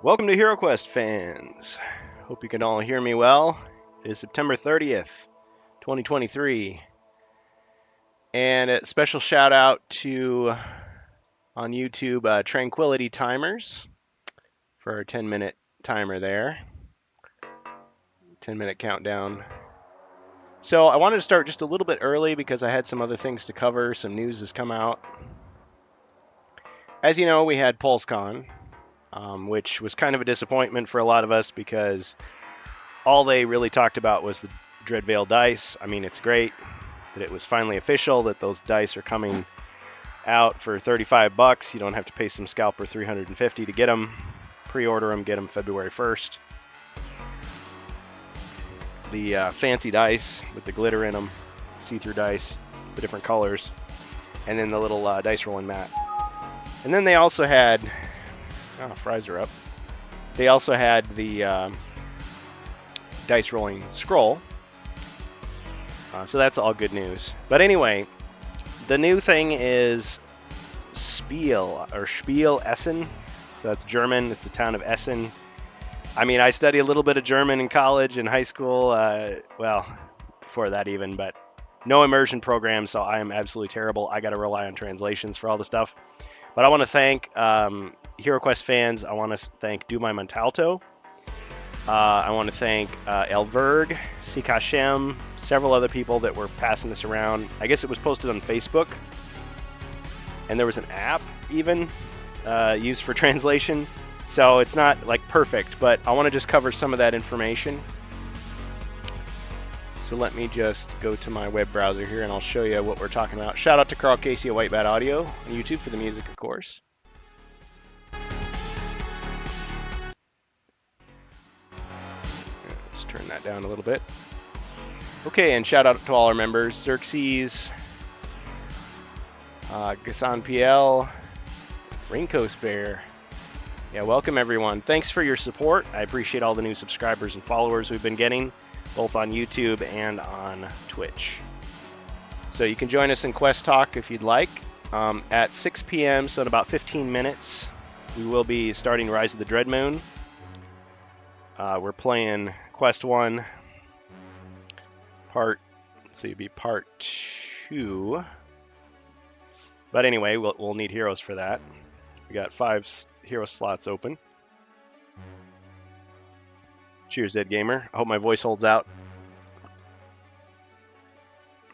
Welcome to HeroQuest fans. Hope you can all hear me well. It is September 30th, 2023. And a special shout out to on YouTube Tranquility Timers for our 10-minute timer there. 10-minute countdown. So I wanted to start just a little bit early because I had some other things to cover. Some news has come out. As you know, we had PulseCon, which was kind of a disappointment for a lot of us because all they really talked about was the Dreadvale dice. I mean, it's great that it was finally official that those dice are coming out for $35. You don't have to pay some scalper $350 to get them. Pre-order them, get them February 1st. The fancy dice with the glitter in them, see-through dice, the different colors, and then the little dice rolling mat. And then they also had, fries are up. They also had the dice rolling scroll. So that's all good news. But anyway, the new thing is Spiel Essen. So that's German. It's the town of Essen. I mean, I studied a little bit of German in college and high school. Well, before that even, but no immersion program, so I am absolutely terrible. I got to rely on translations for all the stuff. But I want to thank HeroQuest fans. I want to thank Dumai Montalto. I want to thank Elverg, Sikashem, several other people that were passing this around. I guess it was posted on Facebook. And there was an app even used for translation. So it's not like perfect, but I want to just cover some of that information. So let me just go to my web browser here and I'll show you what we're talking about. Shout out to Carl Casey at White Bat Audio on YouTube for the music, of course. Let's turn that down a little bit. Okay, and shout out to all our members, Xerxes, Gassan PL, Raincoast Bear. Yeah, welcome everyone. Thanks for your support. I appreciate all the new subscribers and followers we've been getting, both on YouTube and on Twitch. So you can join us in Quest Talk if you'd like. At 6 p.m., so in about 15 minutes, we will be starting Rise of the Dreadmoon. We're playing Quest 1, part 2. But anyway, we'll need heroes for that. We got 5 hero slots open. Cheers, Dead Gamer. I hope my voice holds out.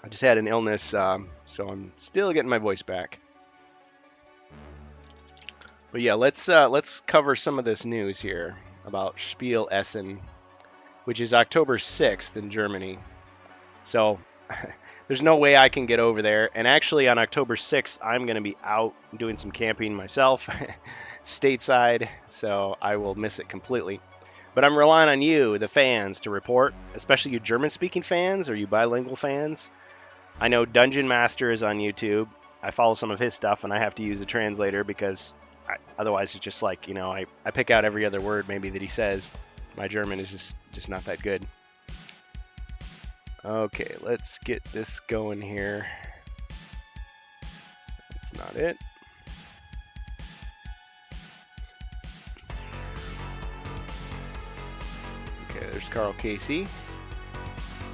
I just had an illness, so I'm still getting my voice back. But yeah, let's cover some of this news here about Spiel Essen, which is October 6th in Germany. So there's no way I can get over there. And actually, on October 6th, I'm going to be out doing some camping myself, stateside, so I will miss it completely. But I'm relying on you, the fans, to report, especially you German-speaking fans or you bilingual fans. I know Dungeon Master is on YouTube. I follow some of his stuff, and I have to use a translator because otherwise it's just like, I pick out every other word maybe that he says. My German is just not that good. Okay, let's get this going here. That's not it. Okay, there's Carl Casey.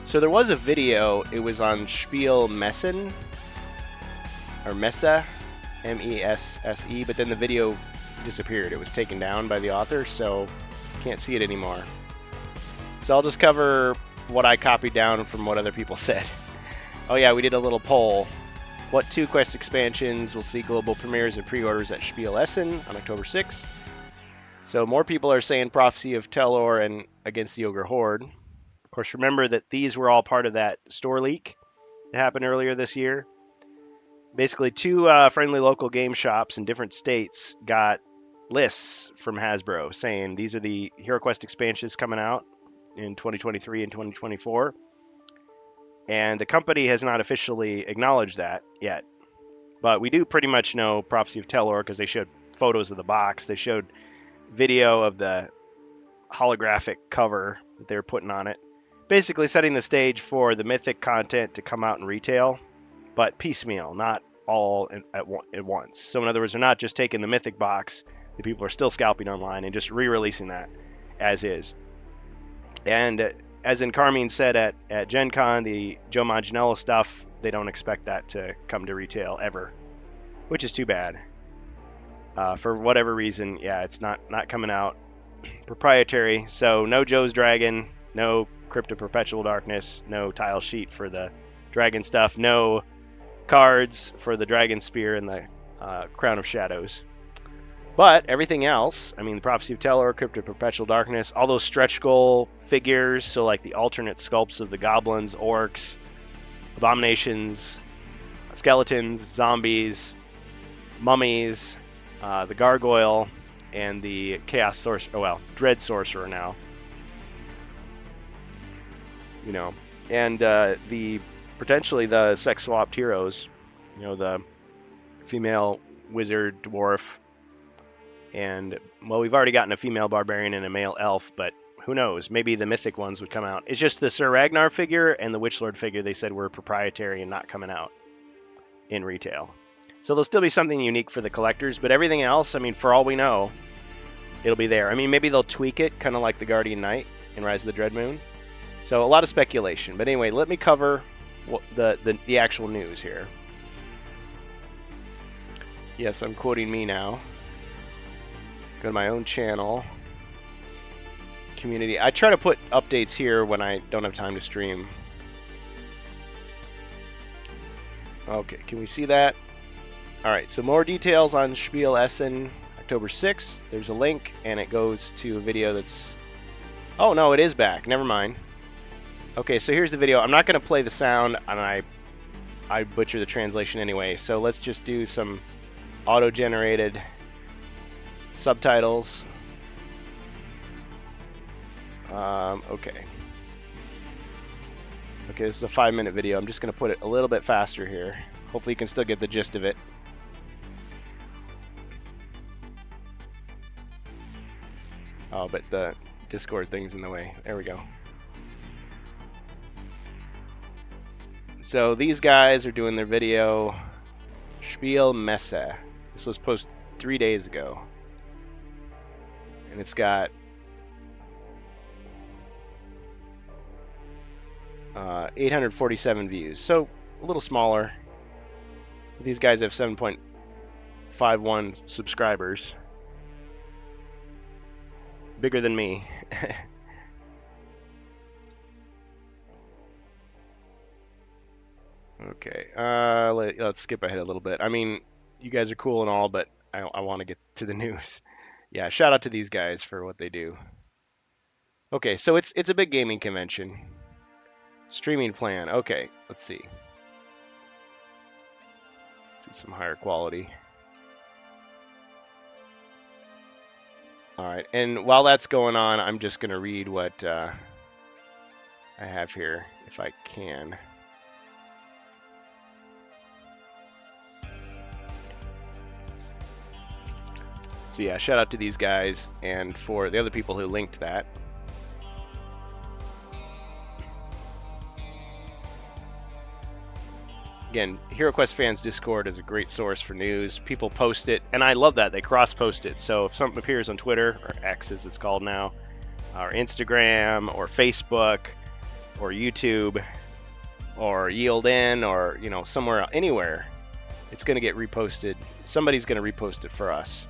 So there was a video, it was on Spiel Messen, or Messe, M-E-S-S-E, but then the video disappeared. It was taken down by the author, so can't see it anymore. So I'll just cover what I copied down from what other people said. Oh yeah, we did a little poll. What 2 Quest expansions will see global premieres and pre-orders at Spiel Essen on October 6th? So more people are saying Prophecy of Telor and Against the Ogre Horde. Of course, remember that these were all part of that store leak that happened earlier this year. Basically, 2 friendly local game shops in different states got lists from Hasbro saying these are the HeroQuest expansions coming out in 2023 and 2024. And the company has not officially acknowledged that yet. But we do pretty much know Prophecy of Telor because they showed photos of the box. They showed video of the holographic cover that they were putting on it. Basically setting the stage for the Mythic content to come out in retail, but piecemeal, not all at once. So in other words, they're not just taking the Mythic box. The people are still scalping online and just re-releasing that as is. And as in Carmine said at Gen Con, the Joe Manganiello stuff, they don't expect that to come to retail ever, which is too bad. For whatever reason, yeah, it's not coming out proprietary. So no Joe's Dragon, no Crypt of Perpetual Darkness, no tile sheet for the dragon stuff, no cards for the Dragon Spear and the Crown of Shadows. But everything else, I mean, the Prophecy of Telor, Crypt of Perpetual Darkness, all those stretch goal figures, so like the alternate sculpts of the goblins, orcs, abominations, skeletons, zombies, mummies, the gargoyle, and the chaos sorcerer, dread sorcerer now, you know, and the potentially the sex swapped heroes, you know, the female wizard, dwarf, and well, we've already gotten a female barbarian and a male elf, but who knows? Maybe the mythic ones would come out. It's just the Sir Ragnar figure and the Witchlord figure they said were proprietary and not coming out in retail. So there'll still be something unique for the collectors, but everything else, I mean, for all we know, it'll be there. I mean, maybe they'll tweak it, kind of like the Guardian Knight in Rise of the Dread Moon. So a lot of speculation. But anyway, let me cover the actual news here. Yes, I'm quoting me now. Go to my own channel. Community. I try to put updates here when I don't have time to stream. Okay, can we see that? Alright, so more details on Spiel Essen, October 6th. There's a link, and it goes to a video that's... Oh, no, it is back. Never mind. Okay, so here's the video. I'm not going to play the sound, and I butcher the translation anyway, so let's just do some auto-generated subtitles. Okay. Okay, this is a 5-minute video. I'm just going to put it a little bit faster here. Hopefully you can still get the gist of it. Oh, but the Discord thing's in the way. There we go. So these guys are doing their video, Spiel Messe. This was posted 3 days ago. And it's got 847 views, so a little smaller. These guys have 7.51 subscribers. Bigger than me. Okay, let's skip ahead a little bit. I mean, you guys are cool and all, but I want to get to the news. Yeah, shout out to these guys for what they do. Okay, so it's a big gaming convention. Streaming plan. Okay, let's see. Let's see some higher quality. All right, and while that's going on, I'm just going to read what I have here, if I can. So yeah, shout out to these guys and for the other people who linked that. Again, HeroQuest Fans Discord is a great source for news. People post it, and I love that. They cross-post it. So if something appears on Twitter, or X as it's called now, or Instagram, or Facebook, or YouTube, or YieldIn, or, you know, somewhere, anywhere, it's going to get reposted. Somebody's going to repost it for us.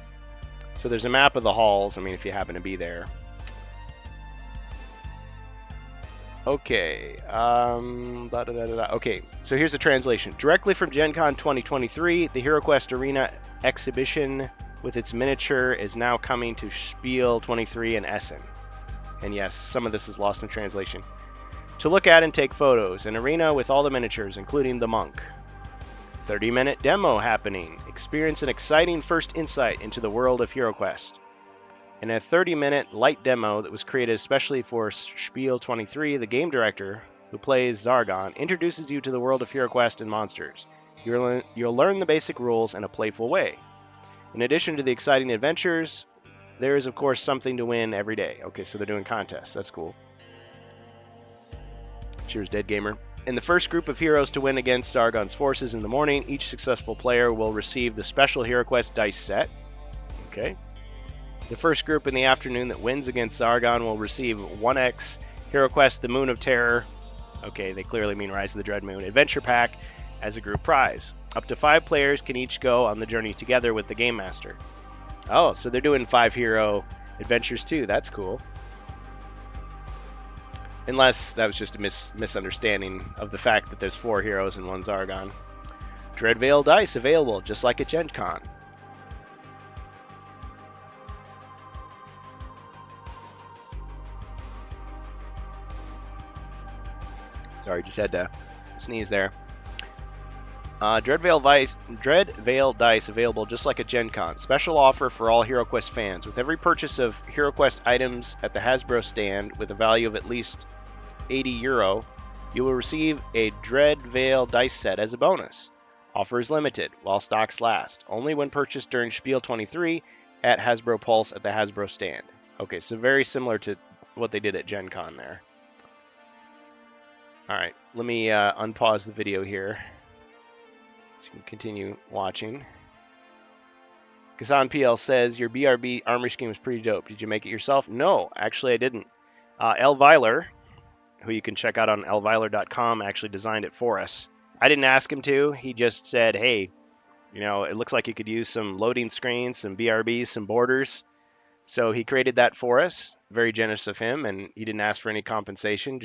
So there's a map of the halls, I mean, if you happen to be there. Okay, okay, so here's the translation. Directly from Gen Con 2023, the HeroQuest Arena exhibition with its miniature is now coming to Spiel 23 in Essen. And yes, some of this is lost in translation. To look at and take photos, an arena with all the miniatures, including the monk. 30-minute demo happening. Experience an exciting first insight into the world of HeroQuest. In a 30-minute light demo that was created especially for Spiel 23, the game director, who plays Zargon, introduces you to the world of HeroQuest and monsters. You'll learn the basic rules in a playful way. In addition to the exciting adventures, there is of course something to win every day. Okay, so they're doing contests. That's cool. Cheers, Dead Gamer. In the first group of heroes to win against Zargon's forces in the morning, each successful player will receive the special HeroQuest dice set. Okay. The first group in the afternoon that wins against Zargon will receive 1x HeroQuest The Moon of Terror. Okay, they clearly mean Rise of the Dread Moon. Adventure Pack as a group prize. Up to 5 players can each go on the journey together with the Game Master. Oh, so they're doing 5 hero adventures too. That's cool. Unless that was just a misunderstanding of the fact that there's 4 heroes and 1 Zargon. Dreadveil dice available, just like at Gen Con. Sorry, just had to sneeze there. Dreadveil dice available just like at Gen Con. Special offer for all HeroQuest fans. With every purchase of HeroQuest items at the Hasbro stand with a value of at least €80, you will receive a Dreadveil dice set as a bonus. Offer is limited while stocks last. Only when purchased during Spiel 23 at Hasbro Pulse at the Hasbro stand. Okay, so very similar to what they did at Gen Con there. Alright, let me unpause the video here so you can continue watching. Kazan PL says, your BRB armor scheme was pretty dope. Did you make it yourself? No, actually I didn't. Elviler, who you can check out on elviler.com, actually designed it for us. I didn't ask him to. He just said, hey, you know, it looks like you could use some loading screens, some BRBs, some borders. So he created that for us. Very generous of him, and he didn't ask for any compensation.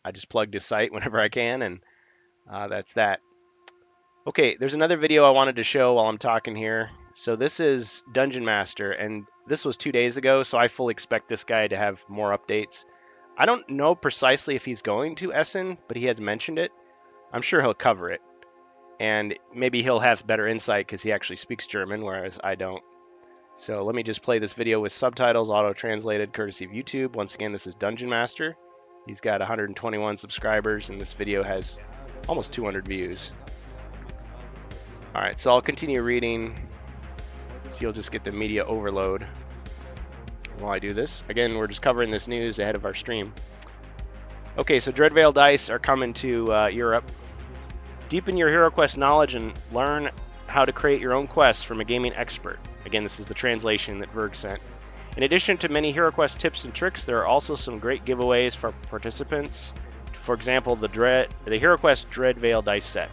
I just plugged his site whenever I can, and that's that. Okay, there's another video I wanted to show while I'm talking here. So this is Dungeon Master, and this was 2 days ago, so I fully expect this guy to have more updates. I don't know precisely if he's going to Essen, but he has mentioned it. I'm sure he'll cover it, and maybe he'll have better insight because he actually speaks German, whereas I don't. So let me just play this video with subtitles auto-translated courtesy of YouTube. Once again, this is Dungeon Master. He's got 121 subscribers, and this video has almost 200 views. Alright, so I'll continue reading, so you'll just get the media overload while I do this. Again, we're just covering this news ahead of our stream. Okay, so Dreadveil dice are coming to Europe. Deepen your HeroQuest knowledge and learn how to create your own quests from a gaming expert. Again, this is the translation that Verg sent. In addition to many HeroQuest tips and tricks, there are also some great giveaways for participants. For example, the HeroQuest Dreadveil dice set.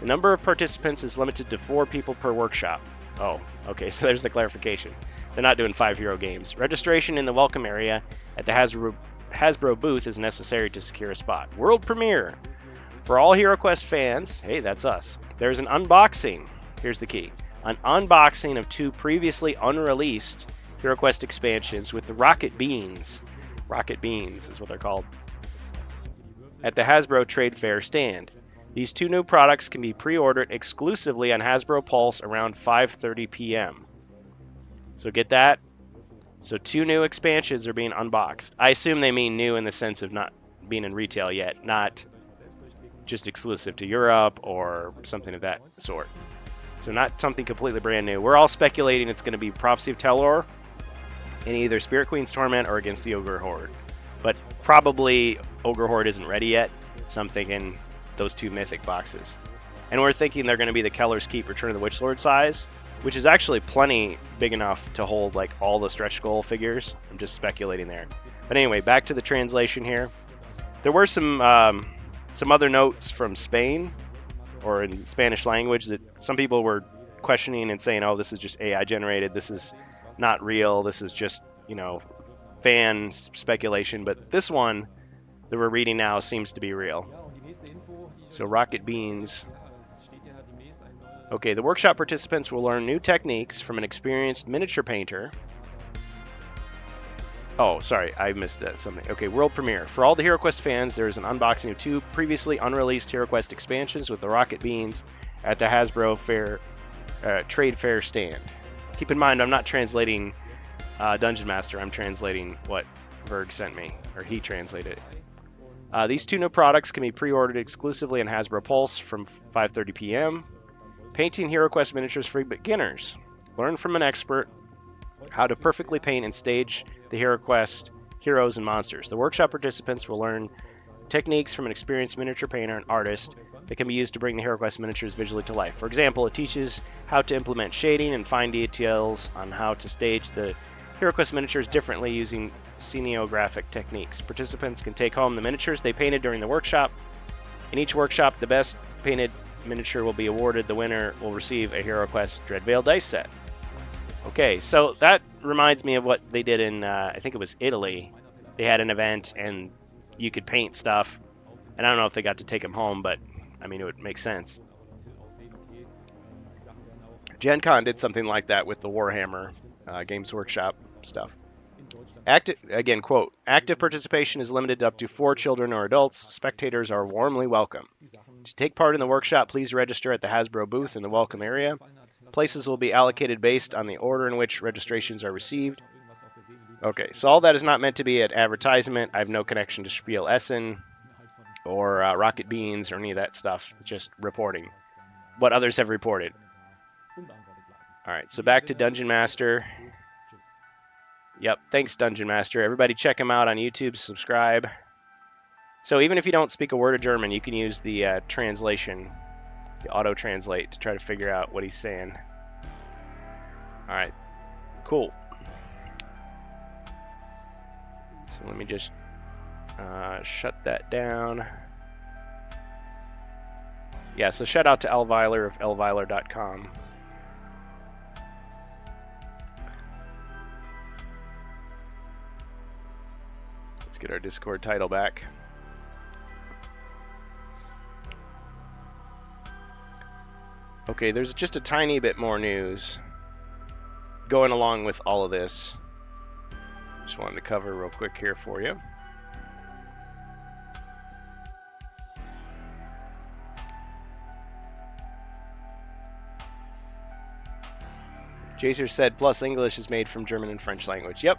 The number of participants is limited to 4 people per workshop. Oh, okay, so there's the clarification. They're not doing 5 hero games. Registration in the welcome area at the Hasbro booth is necessary to secure a spot. World premiere! For all HeroQuest fans, hey, that's us, there's an unboxing. Here's the key. An unboxing of 2 previously unreleased HeroQuest expansions with the Rocket Beans. Rocket Beans is what they're called. At the Hasbro Trade Fair stand. These 2 new products can be pre-ordered exclusively on Hasbro Pulse around 5:30 p.m. So get that? So 2 new expansions are being unboxed. I assume they mean new in the sense of not being in retail yet, not just exclusive to Europe or something of that sort. So not something completely brand new. We're all speculating it's going to be Prophecy of Telor in either Spirit Queen's Torment or against the Ogre Horde. But probably Ogre Horde isn't ready yet, so I'm thinking those 2 mythic boxes. And we're thinking they're going to be the Keller's Keep Return of the Witch Lord size, which is actually plenty big enough to hold like all the stretch goal figures. I'm just speculating there. But anyway, back to the translation here. There were some other notes from Spain or in Spanish language that some people were questioning and saying, oh, this is just AI generated. This is not real. This is just, you know, fan speculation. But this one that we're reading now seems to be real. So Rocket Beans. Okay, the workshop participants will learn new techniques from an experienced miniature painter. Oh, sorry, I missed something. Okay, world premiere. For all the HeroQuest fans, there is an unboxing of 2 previously unreleased HeroQuest expansions with the Rocket Beans at the Hasbro Trade Fair stand. Keep in mind, I'm not translating Dungeon Master. I'm translating what Verg sent me, or he translated it. These 2 new products can be pre-ordered exclusively on Hasbro Pulse from 5:30 p.m. Painting HeroQuest miniatures for beginners. Learn from an expert how to perfectly paint and stage the HeroQuest heroes and monsters. The workshop participants will learn techniques from an experienced miniature painter and artist that can be used to bring the HeroQuest miniatures visually to life. For example, it teaches how to implement shading and fine details on how to stage the HeroQuest miniatures differently using scenographic techniques. Participants can take home the miniatures they painted during the workshop. In each workshop, the best painted miniature will be awarded. The winner will receive a HeroQuest Dreadvale dice set. Okay, so that reminds me of what they did in, I think it was Italy. They had an event and you could paint stuff. And I don't know if they got to take them home, but I mean, it would make sense. Gen Con did something like that with the Warhammer Games Workshop stuff. Again, quote, active participation is limited to up to 4 children or adults. Spectators are warmly welcome. To take part in the workshop, please register at the Hasbro booth in the welcome area. Places will be allocated based on the order in which registrations are received. Okay, so all that is not meant to be an advertisement. I have no connection to Spiel Essen or Rocket Beans or any of that stuff. Just reporting what others have reported. All right, so back to Dungeon Master. Yep, thanks Dungeon Master. Everybody check him out on YouTube, subscribe. So even if you don't speak a word of German, you can use the translation, the auto-translate, to try to figure out what he's saying. All right, cool. So let me just shut that down. Yeah, so shout out to Elviler of elviler.com. Let's get our Discord title back. Okay, there's just a tiny bit more news going along with all of this. Just wanted to cover real quick here for you. Jaser said, plus English is made from German and French language. Yep.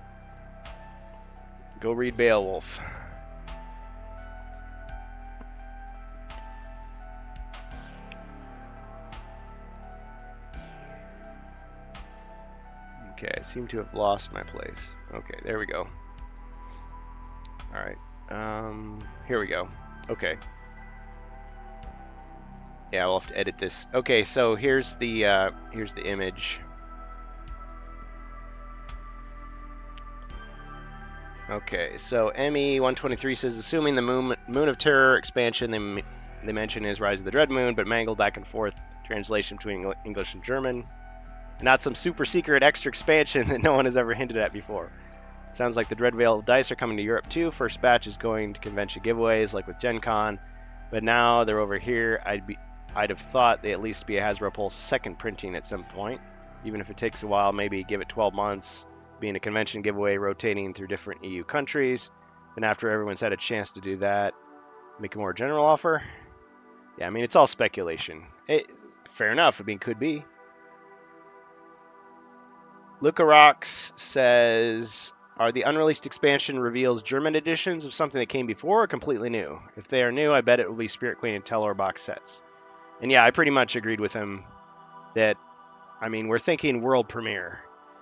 Go read Beowulf. Okay, I seem to have lost my place. Okay, there we go. All right. Here we go. Okay. Yeah, we'll have to edit this. Okay, so here's the image. Okay, so ME123 says, assuming the Moon of Terror expansion they mention is Rise of the Dread Moon, but mangled back and forth translation between English and German. Not some super secret extra expansion that no one has ever hinted at before. Sounds like the Dreadvale dice are coming to Europe too. First batch is going to convention giveaways like with Gen Con, but now they're over here. I'd have thought they at least be a Hasbro Pulse second printing at some point, even if it takes a while. Maybe give it 12 months. Being a convention giveaway, rotating through different EU countries. And after everyone's had a chance to do that, make a more general offer. Yeah, I mean, it's all speculation. Fair enough. I mean, could be. Luca Rocks says, are the unreleased expansion reveals German editions of something that came before or completely new? If they are new, I bet it will be Spirit Queen and Telor box sets. And yeah, I pretty much agreed with him that, I mean, we're thinking world premiere.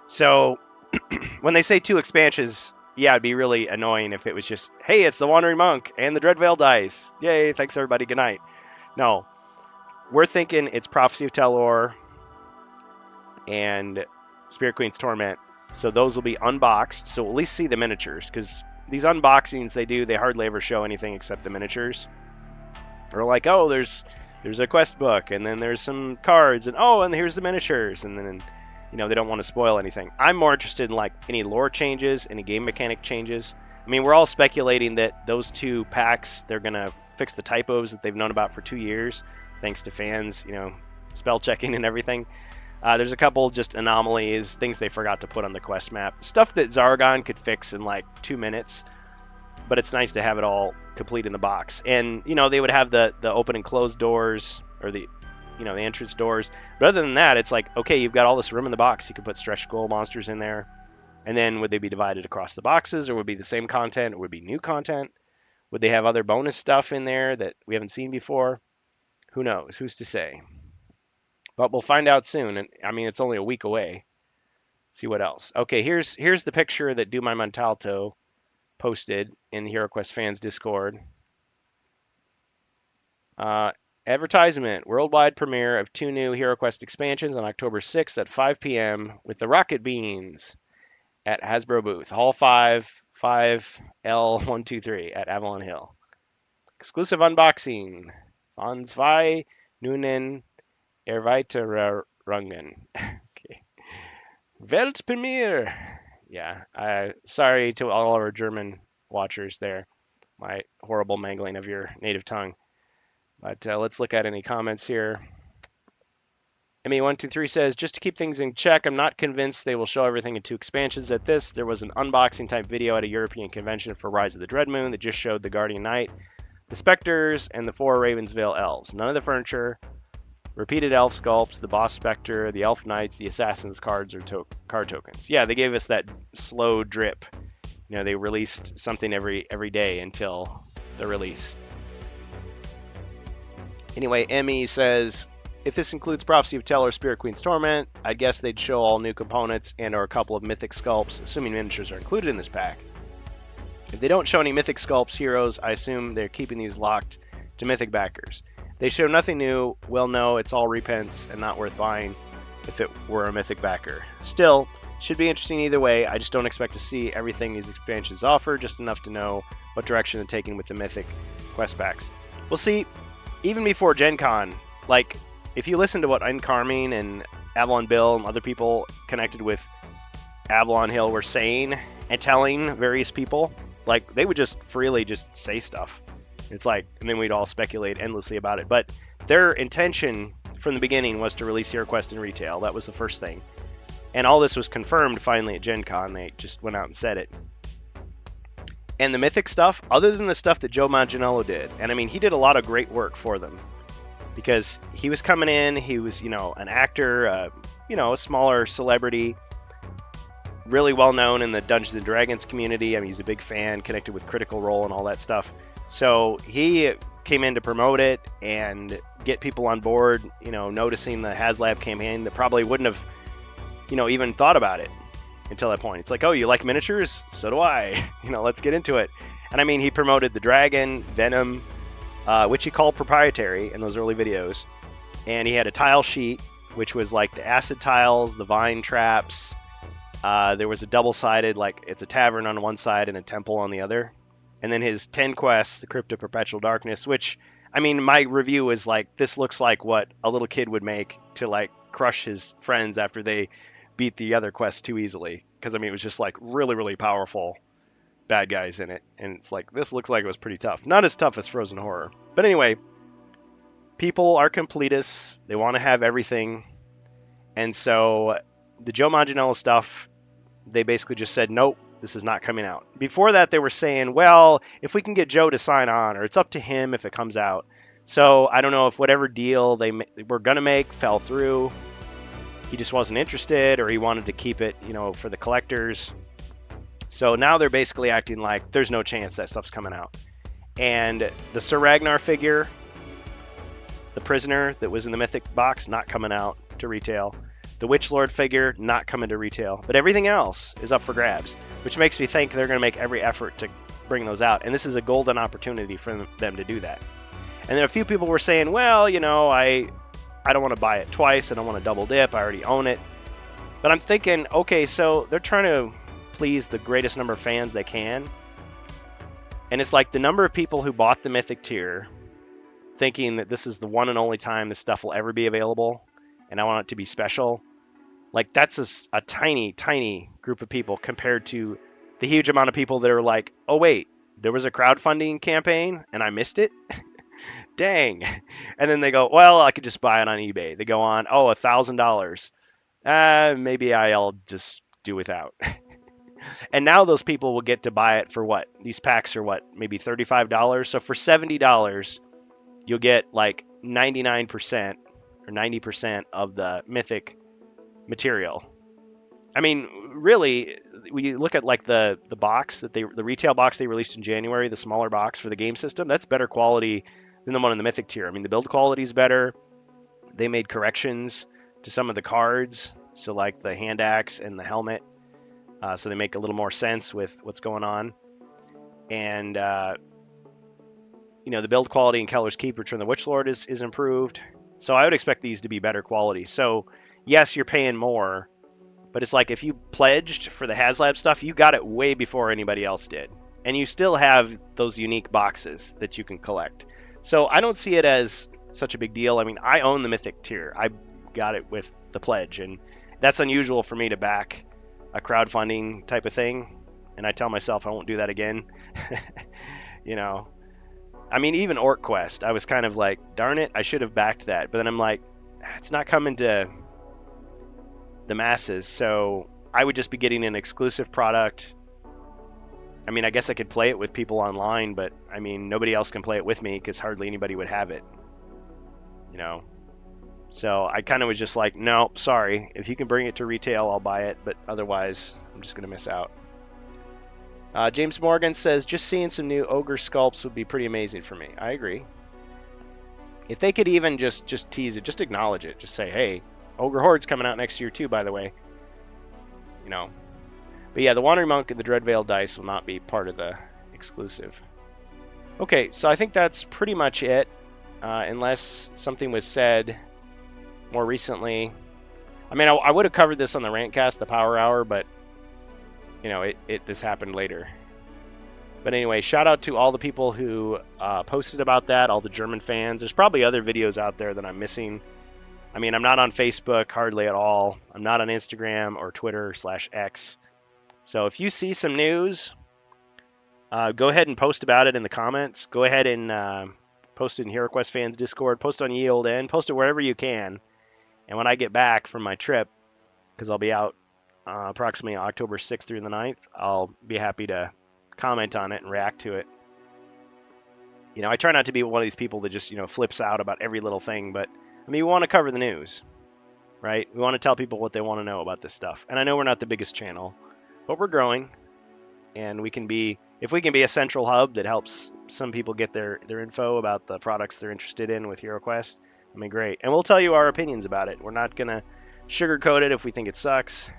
So when they say 2 expansions, yeah, it'd be really annoying if it was just, hey, it's the Wandering Monk and the Dreadvale dice. Yay, thanks everybody, good night. No, we're thinking it's Prophecy of Telor and Spirit Queen's Torment. So those will be unboxed, so we'll at least see the miniatures, because these unboxings they hardly ever show anything except the miniatures. Or like, oh, there's a quest book, and then there's some cards, and oh, and here's the miniatures, and then, you know, they don't want to spoil anything. I'm more interested in like any lore changes, any game mechanic changes. I mean, we're all speculating that those 2 packs, they're gonna fix the typos that they've known about for 2 years, thanks to fans, you know, spell checking and everything. There's a couple just anomalies, things they forgot to put on the quest map. Stuff that Zaragon could fix in like 2 minutes, but it's nice to have it all complete in the box. And, you know, they would have the open and closed doors, or the entrance doors. But other than that, it's like, okay, you've got all this room in the box. You could put stretch goal monsters in there. And then would they be divided across the boxes, or would it be the same content, or would it be new content? Would they have other bonus stuff in there that we haven't seen before? Who knows? Who's to say? But we'll find out soon. And I mean, it's only a week away. See what else. Okay, here's the picture that Dumai Montalto posted in the HeroQuest fans Discord. Advertisement, worldwide premiere of 2 new HeroQuest expansions on October 6th at 5 p.m. with the Rocket Beans. at Hasbro booth. Hall 5, 5L123 at Avalon Hill. Exclusive unboxing. Von zwei Nunen Erweiterungen. Okay. Weltpremiere. Yeah. Sorry to all our German watchers there. My horrible mangling of your native tongue. But let's look at any comments here. ME123 says, just to keep things in check, I'm not convinced they will show everything in 2 expansions at this. There was an unboxing type video at a European convention for Rise of the Dreadmoon that just showed the Guardian Knight, the Spectres, and the 4 Ravensvale elves. None of the furniture, repeated elf sculpts, the boss Spectre, the elf knights, the assassins cards, or card tokens. Yeah, they gave us that slow drip. You know, they released something every day until the release. Anyway, Emmy says, if this includes Prophecy of Tel or Spirit Queen's Torment, I guess they'd show all new components and or a couple of mythic sculpts, assuming miniatures are included in this pack. If they don't show any mythic sculpts, heroes, I assume they're keeping these locked to mythic backers. They show nothing new, we'll know it's all repents and not worth buying if it were a mythic backer. Still, should be interesting either way. I just don't expect to see everything these expansions offer, just enough to know what direction they're taking with the mythic quest packs. We'll see, even before Gen Con, like, if you listen to what Uncarming and Avalon Bill and other people connected with Avalon Hill were saying and telling various people, like, they would just freely just say stuff. It's like, and then we'd all speculate endlessly about it. But their intention from the beginning was to release HeroQuest in retail. That was the first thing. And all this was confirmed finally at Gen Con. They just went out and said it. And the mythic stuff, other than the stuff that Joe Manganiello did, and I mean, he did a lot of great work for them. Because he was coming in, he was, you know, an actor, a smaller celebrity, really well known in the Dungeons and Dragons community. I mean, he's a big fan, connected with Critical Role and all that stuff. So he came in to promote it and get people on board, you know, noticing the HasLab campaign that probably wouldn't have, you know, even thought about it until that point. It's like, oh, you like miniatures? So do I. You know, let's get into it. And I mean, he promoted the Dragon, Venom, which he called proprietary in those early videos. And he had a tile sheet, which was like the acid tiles, the vine traps. There was a double-sided, like it's a tavern on one side and a temple on the other. And then his 10 quests, the Crypt of Perpetual Darkness, which, I mean, my review is like, this looks like what a little kid would make to like crush his friends after they beat the other quests too easily. Because, I mean, it was just like really, really powerful bad guys in it, and it's like, this looks like it was pretty tough. Not as tough as Frozen Horror, but anyway, people are completists. They want to have everything, and so the Joe Manganiello stuff, they basically just said, nope, this is not coming out. Before that, they were saying, well, if we can get Joe to sign on, or it's up to him if it comes out. So I don't know if whatever deal they were gonna make fell through. He just wasn't interested, or he wanted to keep it, you know, for the collectors. So now they're basically acting like there's no chance that stuff's coming out. And the Sir Ragnar figure, the prisoner that was in the Mythic box, not coming out to retail. The Witch Lord figure, not coming to retail. But everything else is up for grabs, which makes me think they're going to make every effort to bring those out. And this is a golden opportunity for them to do that. And then a few people were saying, well, you know, I don't want to buy it twice. I don't want to double dip. I already own it. But I'm thinking, okay, so they're trying to please the greatest number of fans they can. And it's like the number of people who bought the Mythic tier thinking that this is the one and only time this stuff will ever be available and I want it to be special. Like, that's a tiny, tiny group of people compared to the huge amount of people that are like, oh wait, there was a crowdfunding campaign and I missed it? Dang. And then they go, well, I could just buy it on eBay. They go on, oh, $1,000. Maybe I'll just do without. And now those people will get to buy it for what? These packs are what? Maybe $35. So for $70, you'll get like 99% or 90% of the Mythic material. I mean, really, when you look at like the box that the retail box they released in January, the smaller box for the game system, that's better quality than the one in the Mythic tier. I mean, the build quality is better. They made corrections to some of the cards, so like the hand axe and the helmet. So they make a little more sense with what's going on. And, you know, the build quality in Keller's Keep Return of the Witch Lord is improved. So I would expect these to be better quality. So, yes, you're paying more, But it's like if you pledged for the HasLab stuff, you got it way before anybody else did. And you still have those unique boxes that you can collect. So I don't see it as such a big deal. I mean, I own the Mythic tier. I got it with the pledge, and that's unusual for me to back a crowdfunding type of thing. And I tell myself I won't do that again. You know, I mean, even OrcQuest, I was kind of like, darn it, I should have backed that. But then I'm like, it's not coming to the masses, so I would just be getting an exclusive product. I mean, I guess I could play it with people online, but I mean, nobody else can play it with me because hardly anybody would have it, you know. So I kind of was just like, no, sorry. If you can bring it to retail, I'll buy it, but otherwise, I'm just gonna miss out. James Morgan says, just seeing some new ogre sculpts would be pretty amazing for me. I agree. If they could even just tease it, just acknowledge it, just say, hey, Ogre Horde's coming out next year too, by the way. You know. But yeah, the Wandering Monk and the Dreadveil dice will not be part of the exclusive. Okay, so I think that's pretty much it. Unless something was said more recently. I mean, I would have covered this on the Rantcast, the Power Hour, but you know, this happened later. But anyway, shout out to all the people who posted about that, all the German fans. There's probably other videos out there that I'm missing. I mean, I'm not on Facebook hardly at all. I'm not on Instagram or Twitter/X. So if you see some news, go ahead and post about it in the comments. Go ahead and post it in HeroQuest Fans Discord. Post on Ye Olde End. Post it wherever you can. And when I get back from my trip, because I'll be out approximately October 6th through the 9th, I'll be happy to comment on it and react to it. You know, I try not to be one of these people that just, you know, flips out about every little thing, but I mean, we want to cover the news, right? We want to tell people what they want to know about this stuff. And I know we're not the biggest channel, but we're growing, and we can be, if we can be a central hub that helps some people get their info about the products they're interested in with HeroQuest, I mean, great. And we'll tell you our opinions about it. We're not going to sugarcoat it if we think it sucks.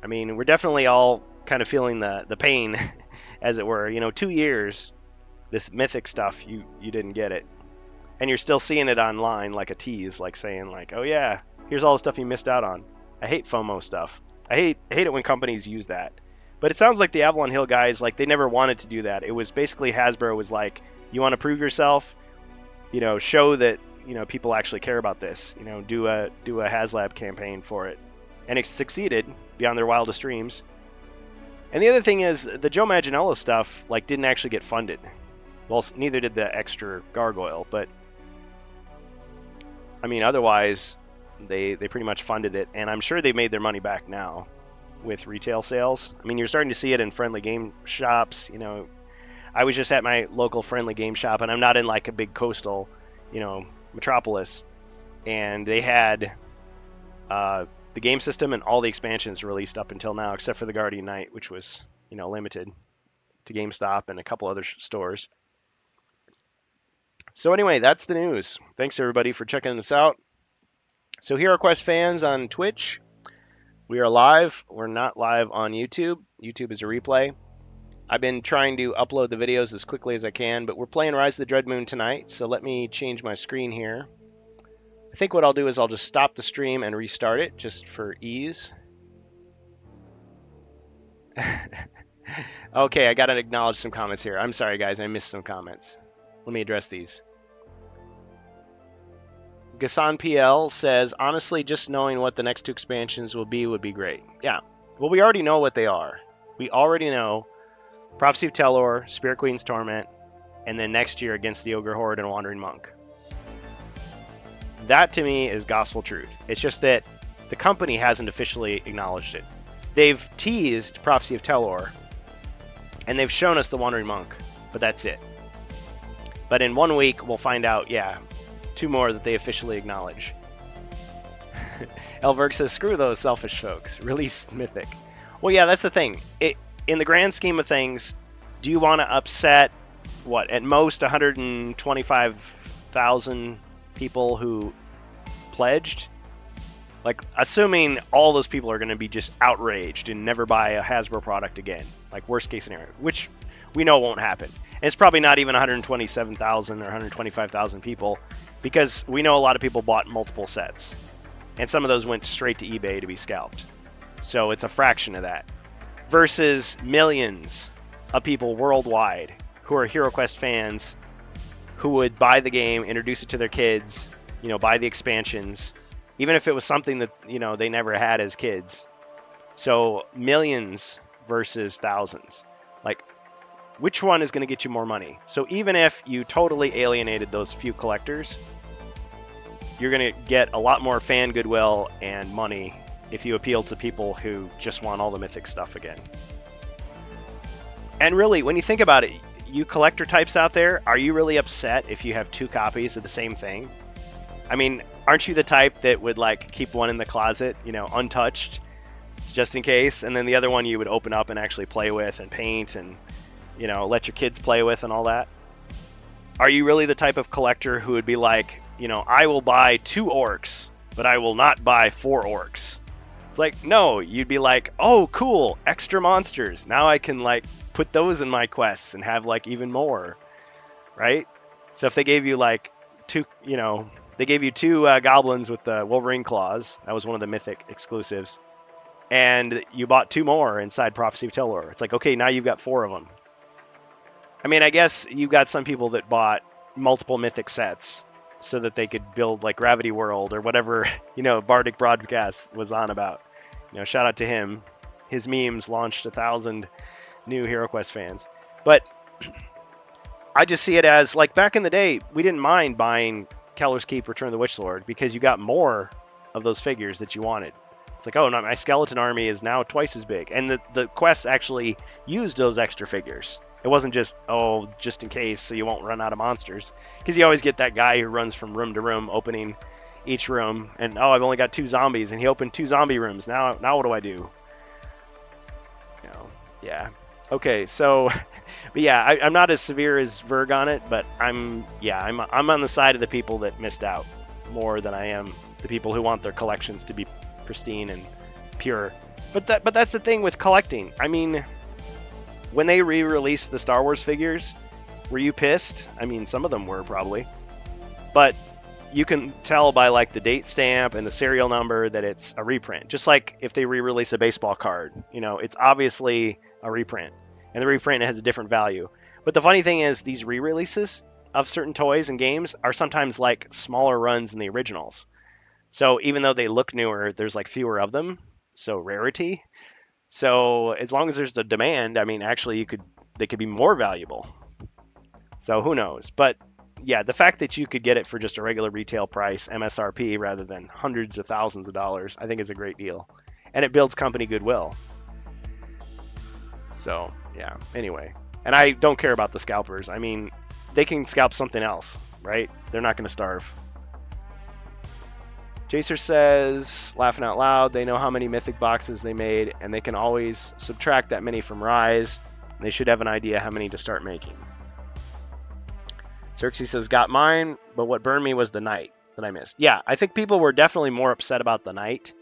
I mean, we're definitely all kind of feeling the pain, as it were. You know, 2 years, this Mythic stuff, you didn't get it. And you're still seeing it online like a tease, like saying like, oh yeah, here's all the stuff you missed out on. I hate FOMO stuff. I hate it when companies use that. But it sounds like the Avalon Hill guys, like, they never wanted to do that. It was basically Hasbro was like, you want to prove yourself? You know, show that, you know, people actually care about this. You know, do a HasLab campaign for it. And it succeeded beyond their wildest dreams. And the other thing is, the Joe Manganiello stuff, like, didn't actually get funded. Well, neither did the extra gargoyle, but I mean, otherwise, they pretty much funded it, and I'm sure they made their money back now with retail sales. I mean, you're starting to see it in friendly game shops. You know, I was just at my local friendly game shop, and I'm not in like a big coastal, you know, metropolis, and they had the game system and all the expansions released up until now, except for the Guardian Knight, which was, you know, limited to GameStop and a couple other stores. So anyway, that's the news. Thanks everybody for checking this out. So HeroQuest fans on Twitch, we are live. We're not live on YouTube. YouTube is a replay. I've been trying to upload the videos as quickly as I can, but we're playing Rise of the Dreadmoon tonight, so let me change my screen here. I think what I'll do is I'll just stop the stream and restart it, just for ease. Okay, I gotta acknowledge some comments here. I'm sorry guys, I missed some comments. Let me address these. Gassan PL says, honestly, just knowing what the next 2 expansions will be would be great. Yeah, well, we already know what they are. We already know Prophecy of Telor, Spirit Queen's Torment, and then next year Against the Ogre Horde and Wandering Monk. That to me is gospel truth. It's just that the company hasn't officially acknowledged it. They've teased Prophecy of Telor, and they've shown us the Wandering Monk, but that's it. But in 1 week, we'll find out, yeah, 2 more that they officially acknowledge. Elberg says, screw those selfish folks. Release Mythic. Well, yeah, that's the thing. In the grand scheme of things, do you want to upset, what, at most 125,000 people who pledged? Like, assuming all those people are going to be just outraged and never buy a Hasbro product again. Like, worst case scenario, which we know won't happen. And it's probably not even 127,000 or 125,000 people, because we know a lot of people bought multiple sets. And some of those went straight to eBay to be scalped. So it's a fraction of that. Versus millions of people worldwide who are HeroQuest fans who would buy the game, introduce it to their kids, buy the expansions, even if it was something that, they never had as kids. So millions versus thousands. Like, which one is going to get you more money? So even if you totally alienated those few collectors, you're going to get a lot more fan goodwill and money if you appeal to people who just want all the Mythic stuff again. And really, when you think about it, you collector types out there, are you really upset if you have 2 copies of the same thing? I mean, aren't you the type that would keep one in the closet, untouched, just in case, and then the other one you would open up and actually play with and paint and, let your kids play with and all that? Are you really the type of collector who would be like, I will buy 2 orcs, but I will not buy 4 orcs? It's like, no, you'd be like, oh, cool, extra monsters. Now I can put those in my quests and have even more, right? So if they gave you 2, they gave you 2 goblins with the Wolverine claws. That was one of the Mythic exclusives. And you bought 2 more inside Prophecy of Telor. It's like, okay, now you've got 4 of them. I mean, I guess you've got some people that bought multiple Mythic sets so that they could build Gravity World or whatever, Bardic Broadcast was on about. Shout out to him. His memes launched 1,000 new HeroQuest fans. But I just see it as, back in the day, we didn't mind buying Keller's Keep, Return of the Witch Lord, because you got more of those figures that you wanted. It's like, oh, no, my skeleton army is now twice as big. And the quests actually used those extra figures. It wasn't just, oh, just in case so you won't run out of monsters. Because you always get that guy who runs from room to room opening each room. And, oh, I've only got 2 zombies. And he opened 2 zombie rooms. Now what do I do? Yeah. Okay, so, but yeah, I'm not as severe as Verg on it. But I'm on the side of the people that missed out more than I am the people who want their collections to be pristine and pure. But that's the thing with collecting. I mean, when they re-released the Star Wars figures, were you pissed? I mean, some of them were probably. But you can tell by the date stamp and the serial number that it's a reprint. Just like if they re-release a baseball card, it's obviously a reprint. And the reprint has a different value. But the funny thing is, these re-releases of certain toys and games are sometimes smaller runs than the originals. So even though they look newer, there's fewer of them. So rarity. So as long as there's a demand, I mean, actually they could be more valuable. So who knows? But yeah, the fact that you could get it for just a regular retail price, MSRP, rather than hundreds of thousands of dollars, I think is a great deal. And it builds company goodwill. So yeah, anyway. And I don't care about the scalpers. I mean, they can scalp something else, right? They're not going to starve. Jacer says, laughing out loud, they know how many Mythic boxes they made, and they can always subtract that many from Rise. They should have an idea how many to start making. Xerxes says, got mine, but what burned me was the Knight that I missed. Yeah, I think people were definitely more upset about the Knight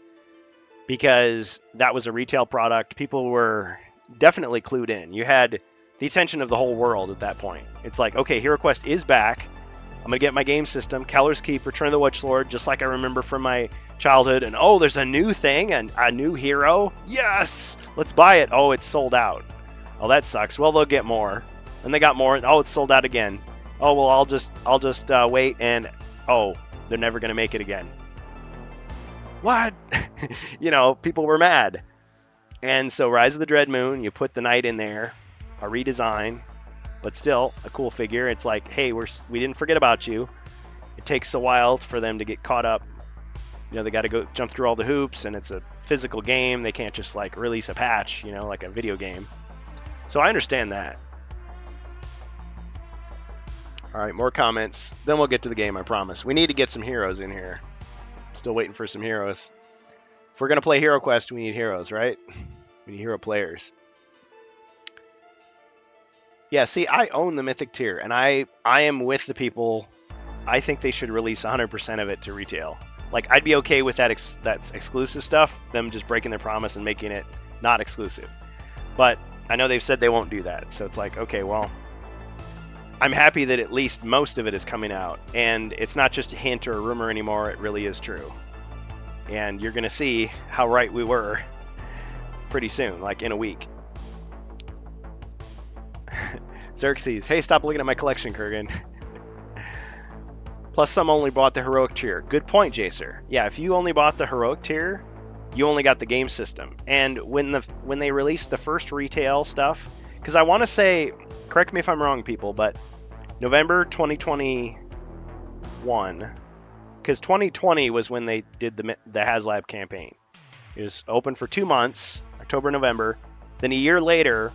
because that was a retail product. People were definitely clued in. You had the attention of the whole world at that point. It's like, okay, HeroQuest is back. I'm going to get my game system, Keller's Keep, Return of the Witch Lord, just like I remember from my childhood. And, oh, there's a new thing, and a new hero. Yes! Let's buy it. Oh, it's sold out. Oh, that sucks. Well, they'll get more. And they got more. Oh, it's sold out again. Oh, well, I'll just wait, and, oh, they're never going to make it again. What? People were mad. And so Rise of the Dread Moon, you put the Knight in there, a redesign, but still a cool figure. It's like, hey, we didn't forget about you. It takes a while for them to get caught up. They got to go jump through all the hoops, and it's a physical game. They can't just release a patch, like a video game. So I understand that. All right, more comments. Then we'll get to the game, I promise. We need to get some heroes in here. Still waiting for some heroes. If we're going to play HeroQuest, we need heroes, right? We need hero players. Yeah, see, I own the Mythic tier, and I am with the people. I think they should release 100% of it to retail. I'd be okay with that exclusive stuff, them just breaking their promise and making it not exclusive. But I know they've said they won't do that, so it's like, okay, well, I'm happy that at least most of it is coming out, and it's not just a hint or a rumor anymore, it really is true. And you're going to see how right we were pretty soon, like in a week. Xerxes, hey, stop looking at my collection, Kurgan. Plus, some only bought the heroic tier. Good point, Jacer. Yeah, if you only bought the heroic tier, you only got the game system. And when they released the first retail stuff, because I want to say, correct me if I'm wrong, people, but November 2021, because 2020 was when they did the HasLab campaign. It was open for 2 months, October, November. Then a year later,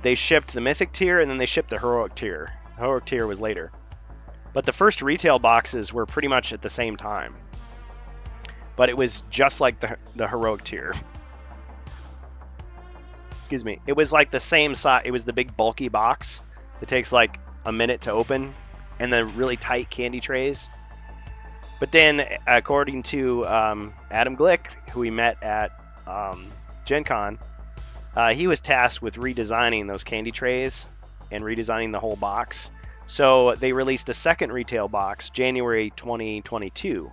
they shipped the Mythic tier, and then they shipped the Heroic tier. The Heroic tier was later. But the first retail boxes were pretty much at the same time. But it was just like the Heroic tier. Excuse me. It was like the same size. It was the big bulky box. It takes like a minute to open. And the really tight candy trays. But then, according to Adam Glick, who we met at Gen Con, he was tasked with redesigning those candy trays and redesigning the whole box. So they released a second retail box, January 2022.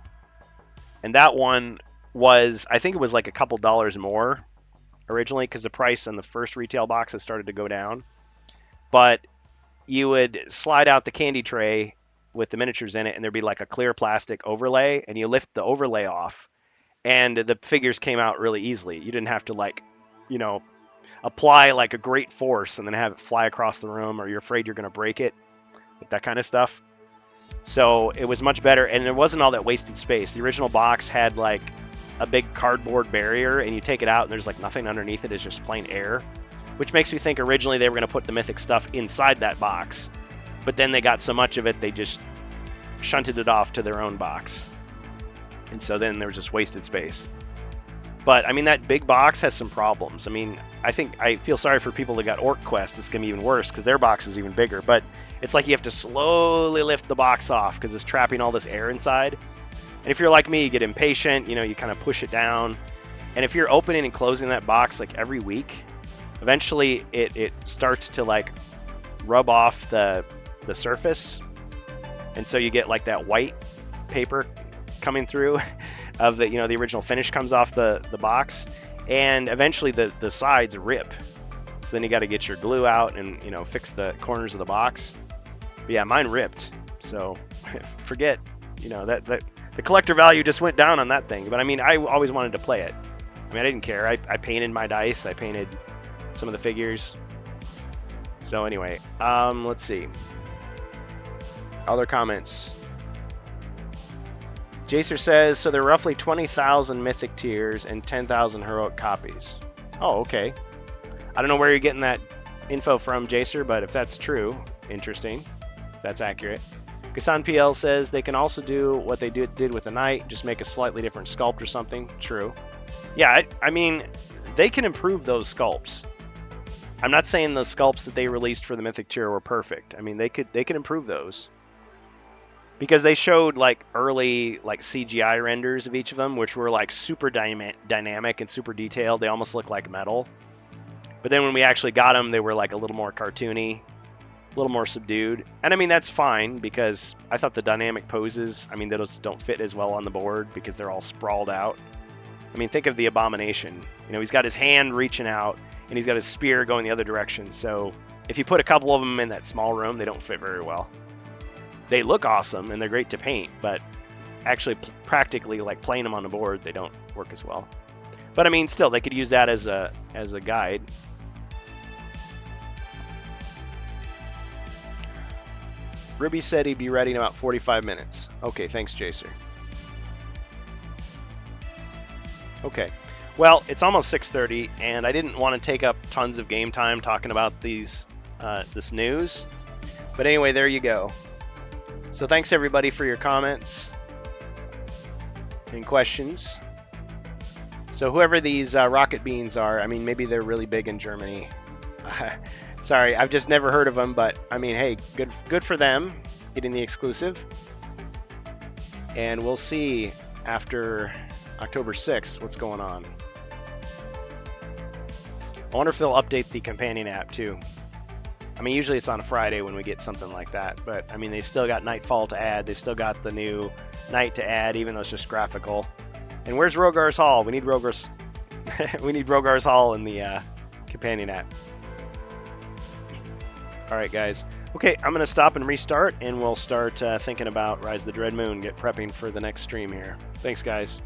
And that one was, I think it was like a couple dollars more originally, because the price on the first retail box has started to go down. But you would slide out the candy tray with the miniatures in it, and there'd be like a clear plastic overlay, and you lift the overlay off, and the figures came out really easily. You didn't have to, like, you know, apply like a great force and then have it fly across the room, or you're afraid you're going to break it, like that kind of stuff. So it was much better, and there wasn't all that wasted space. The original box had like a big cardboard barrier, and you take it out and there's like nothing underneath it. It's just plain air, which makes me think originally they were going to put the Mythic stuff inside that box, but then they got so much of it they just shunted it off to their own box, and so then there was just wasted space. But I mean, that big box has some problems. I mean, I feel sorry for people that got Orc Quest. It's going to be even worse because their box is even bigger. But it's like you have to slowly lift the box off because it's trapping all this air inside. And if you're like me, you get impatient. You know, you kind of push it down. And if you're opening and closing that box like every week, eventually it starts to like rub off the surface, and so you get like that white paper coming through of the, you know, the original finish comes off the box, and eventually the sides rip. So then you got to get your glue out and, you know, fix the corners of the box. But yeah, mine ripped. So forget, you know, that the collector value just went down on that thing. But I mean, I always wanted to play it. I mean, I didn't care. I painted my dice. I painted some of the figures. So anyway, let's see. Other comments. Jacer says, so there are roughly 20,000 Mythic tiers and 10,000 Heroic copies. Oh, okay. I don't know where you're getting that info from, Jacer, but if that's true, interesting. That's accurate. Kassan PL says they can also do what they did with the Knight, just make a slightly different sculpt or something. True. Yeah, I mean, they can improve those sculpts. I'm not saying the sculpts that they released for the Mythic tier were perfect. I mean, they could improve those. Because they showed like early like CGI renders of each of them, which were like super dynamic and super detailed. They almost looked like metal. But then when we actually got them, they were like a little more cartoony, a little more subdued. And I mean, that's fine, because I thought the dynamic poses, I mean, those don't fit as well on the board because they're all sprawled out. I mean, think of the Abomination. You know, he's got his hand reaching out and he's got his spear going the other direction. So if you put a couple of them in that small room, they don't fit very well. They look awesome and they're great to paint, but actually practically, like playing them on the board, they don't work as well. But I mean, still, they could use that as a guide. Ruby said he'd be ready in about 45 minutes. Okay, thanks, Jacer. Okay, well, it's almost 6:30, and I didn't want to take up tons of game time talking about this news. But anyway, there you go. So thanks everybody for your comments and questions. So whoever these Rocket Beans are, I mean, maybe they're really big in Germany. Sorry, I've just never heard of them, but I mean, hey, good for them getting the exclusive. And we'll see after October 6th what's going on. I wonder if they'll update the companion app too. I mean, usually it's on a Friday when we get something like that, but I mean, they still got Nightfall to add. They've still got the new Night to add, even though it's just graphical. And where's Rogar's Hall? We need Rogar's We need Rogar's Hall in the companion app. Alright, guys. Okay, I'm going to stop and restart, and we'll start thinking about Rise of the Dread Moon, get prepping for the next stream here. Thanks, guys.